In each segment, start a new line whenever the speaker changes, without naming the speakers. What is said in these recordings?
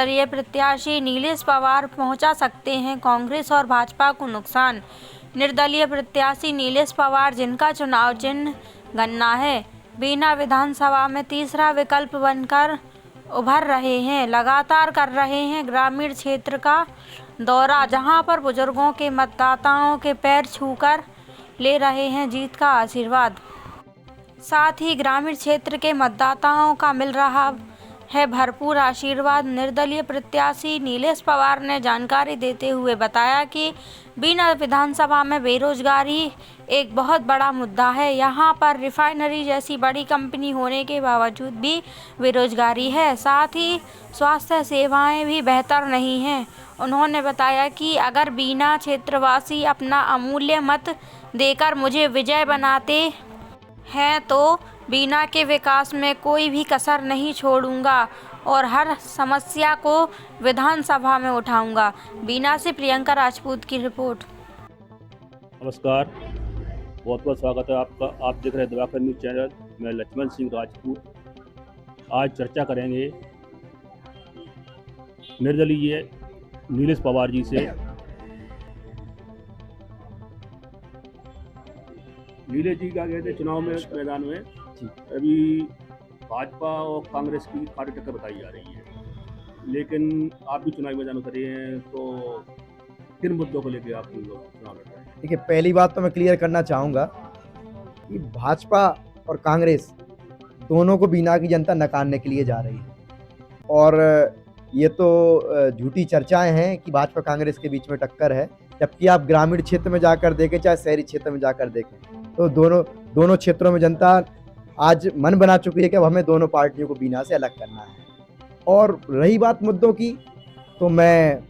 निर्दलीय प्रत्याशी नीलेश पवार पहुंचा सकते हैं कांग्रेस और भाजपा को नुकसान। निर्दलीय प्रत्याशी नीलेश पवार, जिनका चुनाव चिन्ह गन्ना है, बीना विधानसभा में तीसरा विकल्प बनकर उभर रहे हैं। लगातार कर रहे हैं ग्रामीण क्षेत्र का दौरा, जहां पर बुजुर्गों के मतदाताओं के पैर छूकर ले रहे हैं जीत का आशीर्वाद। साथ ही ग्रामीण क्षेत्र के मतदाताओं का मिल रहा है भरपूर आशीर्वाद। निर्दलीय प्रत्याशी नीलेश पवार ने जानकारी देते हुए बताया कि बीना विधानसभा में बेरोजगारी एक बहुत बड़ा मुद्दा है। यहां पर रिफाइनरी जैसी बड़ी कंपनी होने के बावजूद भी बेरोजगारी है। साथ ही स्वास्थ्य सेवाएं भी बेहतर नहीं हैं। उन्होंने बताया कि अगर बीना क्षेत्रवासी अपना अमूल्य मत देकर मुझे विजय बनाते हैं तो बीना के विकास में कोई भी कसर नहीं छोड़ूंगा और हर समस्या को विधानसभा में उठाऊंगा। बीना से प्रियंका राजपूत की रिपोर्ट।
नमस्कार, बहुत बहुत स्वागत है आपका। आप देख रहे हैं दिवाकर न्यूज़ चैनल। मैं लक्ष्मण सिंह राजपूत। आज चर्चा करेंगे निर्दलीय नीलेश पवार जी से। नीलेश जी क्या कहते हैं चुनाव में मैदान में अभी भाजपा और कांग्रेस की खाड़ी टक्कर बताई जा रही है, लेकिन आप भी चुनावी मैदान उतरे हैं, तो किन मुद्दों को लेकर आप चुनाव लड़ रहे हैं?
देखिए, पहली बात तो मैं क्लियर करना चाहूँगा कि भाजपा और कांग्रेस दोनों को बीना की जनता नकारने के लिए जा रही है। और ये तो झूठी चर्चाएं हैं कि भाजपा कांग्रेस के बीच में टक्कर है, जबकि आप ग्रामीण क्षेत्र में जाकर देखें चाहे शहरी क्षेत्र में जाकर देखें तो दोनों क्षेत्रों में जनता आज मन बना चुकी है कि अब हमें दोनों पार्टियों को बीना से अलग करना है। और रही बात मुद्दों की, तो मैं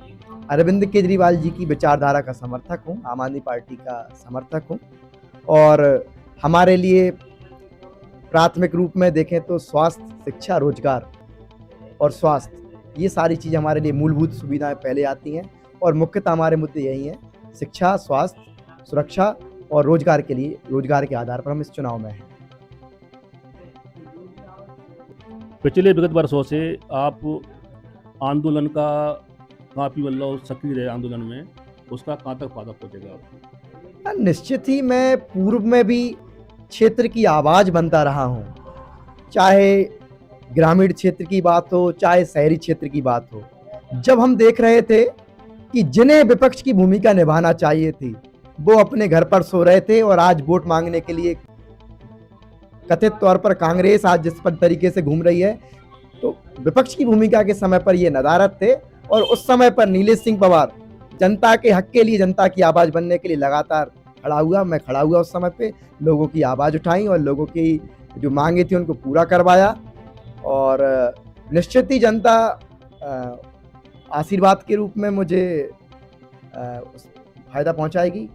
अरविंद केजरीवाल जी की विचारधारा का समर्थक हूँ, आम आदमी पार्टी का समर्थक हूँ। और हमारे लिए प्राथमिक रूप में देखें तो स्वास्थ्य, शिक्षा, रोजगार और स्वास्थ्य, ये सारी चीज़ हमारे लिए मूलभूत सुविधाएं पहले आती हैं। और मुख्यतः हमारे मुद्दे यही हैं, शिक्षा, स्वास्थ्य, सुरक्षा और रोजगार के लिए, रोजगार के आधार पर हम इस चुनाव में हैं।
पिछले विगत वर्षों से आप आंदोलन का काफ़ी मतलब सक्रिय रहे आंदोलन में, उसका कहाँ तक फायदा पहुँचेगा?
निश्चित ही मैं पूर्व में भी क्षेत्र की आवाज़ बनता रहा हूँ, चाहे ग्रामीण क्षेत्र की बात हो चाहे शहरी क्षेत्र की बात हो। जब हम देख रहे थे कि जिन्हें विपक्ष की भूमिका निभाना चाहिए थी वो अपने घर पर सो रहे थे और आज वोट मांगने के लिए कथित तौर पर कांग्रेस आज जिस पर तरीके से घूम रही है, तो विपक्ष की भूमिका के समय पर ये नदारत थे। और उस समय पर नीलेश सिंह पवार जनता के हक के लिए, जनता की आवाज़ बनने के लिए लगातार खड़ा हुआ। मैं खड़ा हुआ उस समय पे, लोगों की आवाज़ उठाई और लोगों की जो मांगे थी उनको पूरा करवाया। और निश्चित ही जनता आशीर्वाद के रूप में मुझे फायदा पहुंचाएगी।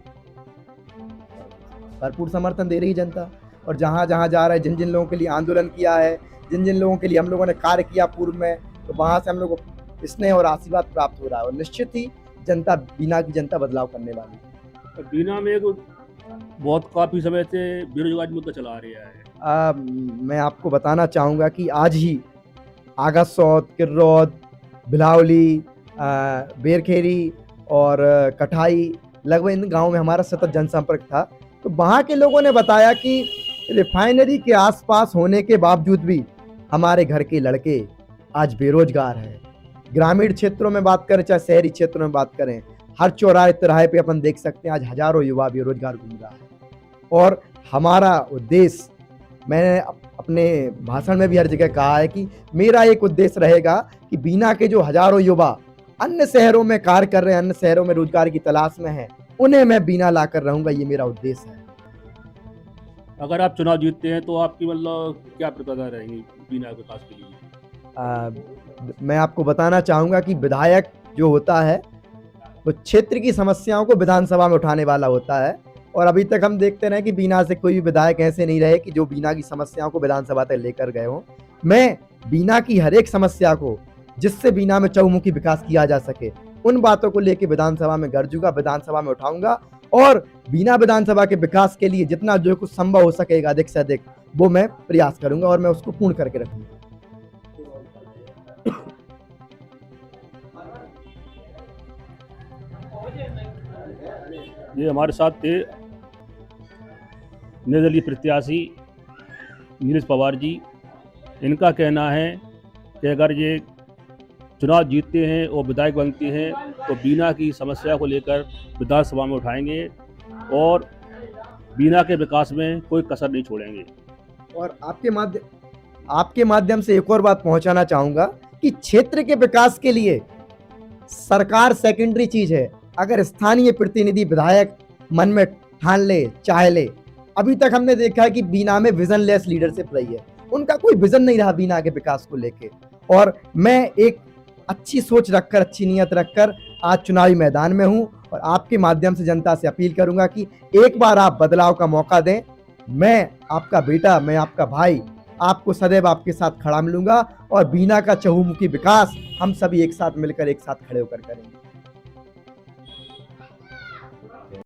भरपूर समर्थन दे रही जनता, और जहां जहां जा रहे, जिन जिन लोगों के लिए आंदोलन किया है, जिन जिन लोगों के लिए हम लोगों ने कार्य किया पूर्व में, तो वहां से हम लोगों को स्नेह और आशीर्वाद प्राप्त हो रहा है। और निश्चित ही जनता, बीना की जनता बदलाव करने वाली है।
बीना में एक बहुत काफ़ी समय से बेरोजगारी मुद्दा चला रहा है।
मैं आपको बताना चाहूँगा कि आज ही आगासौत, किर्रौद, भिलावली, बेरखेरी और कठाई, लगभग इन गाँव में हमारा सतत जनसंपर्क था। तो वहाँ के लोगों ने बताया कि रिफाइनरी के आसपास होने के बावजूद भी हमारे घर के लड़के आज बेरोजगार हैं। ग्रामीण क्षेत्रों में बात करें चाहे शहरी क्षेत्रों में बात करें, हर चौराहे तिराहे पे अपन देख सकते हैं आज हजारों युवा बेरोजगार घूम रहा है। और हमारा उद्देश्य, मैंने अपने भाषण में भी हर जगह कहा है कि मेरा एक उद्देश्य रहेगा कि बीना के जो हजारों युवा अन्य शहरों में कार्य कर रहे हैं, अन्य शहरों में रोजगार की तलाश में हैं, उन्हें मैं बीना ला कर रहूँगा। ये मेरा उद्देश्य है।
अगर आप चुनाव जीतते हैं तो आपकी मतलब क्या प्रतिबद्धता रहेगी बीना के विकास के लिए?
मैं आपको बताना चाहूँगा कि विधायक जो होता है वो क्षेत्र की समस्याओं को विधानसभा में उठाने वाला होता है। और अभी तक हम देखते रहे कि बीना से कोई भी विधायक ऐसे नहीं रहे कि जो बीना की समस्याओं को विधानसभा तक लेकर गए हों। मैं बीना की हर एक समस्या को, जिससे बीना में चहुमुखी विकास किया जा सके, उन बातों को लेकर विधानसभा में गरजूंगा, विधानसभा में उठाऊंगा। और बीना विधानसभा के विकास के लिए जितना जो कुछ संभव हो सकेगा अधिक से अधिक, वो मैं प्रयास करूंगा और मैं उसको पूर्ण करके रखूंगा।
ये हमारे साथ थे निर्दलीय प्रत्याशी नीलेश पवार जी। इनका कहना है कि अगर ये चुनाव जीतते हैं और विधायक बनते हैं तो बीना की समस्या को लेकर विधानसभा में उठाएंगे और बीना के विकास में कोई कसर नहीं छोड़ेंगे।
और आपके माध्यम से एक और बात पहुंचाना चाहूंगा कि क्षेत्र के विकास के लिए सरकार सेकेंडरी चीज है। अगर स्थानीय प्रतिनिधि विधायक मन में ठान ले, चाह ले, अभी तक हमने देखा है कि बीना में विजनलेस लीडरशिप रही है, उनका कोई विजन नहीं रहा बीना के विकास को लेके। और मैं एक अच्छी सोच रखकर, अच्छी नीयत रखकर आज चुनावी मैदान में हूं और आपके माध्यम से जनता से अपील करूंगा कि एक बार आप बदलाव का मौका दें। मैं आपका बेटा, मैं आपका भाई, आपको सदैव आपके साथ खड़ा मिलूंगा और बीना का चहुमुखी विकास हम सभी एक साथ मिलकर, एक साथ खड़े होकर करेंगे।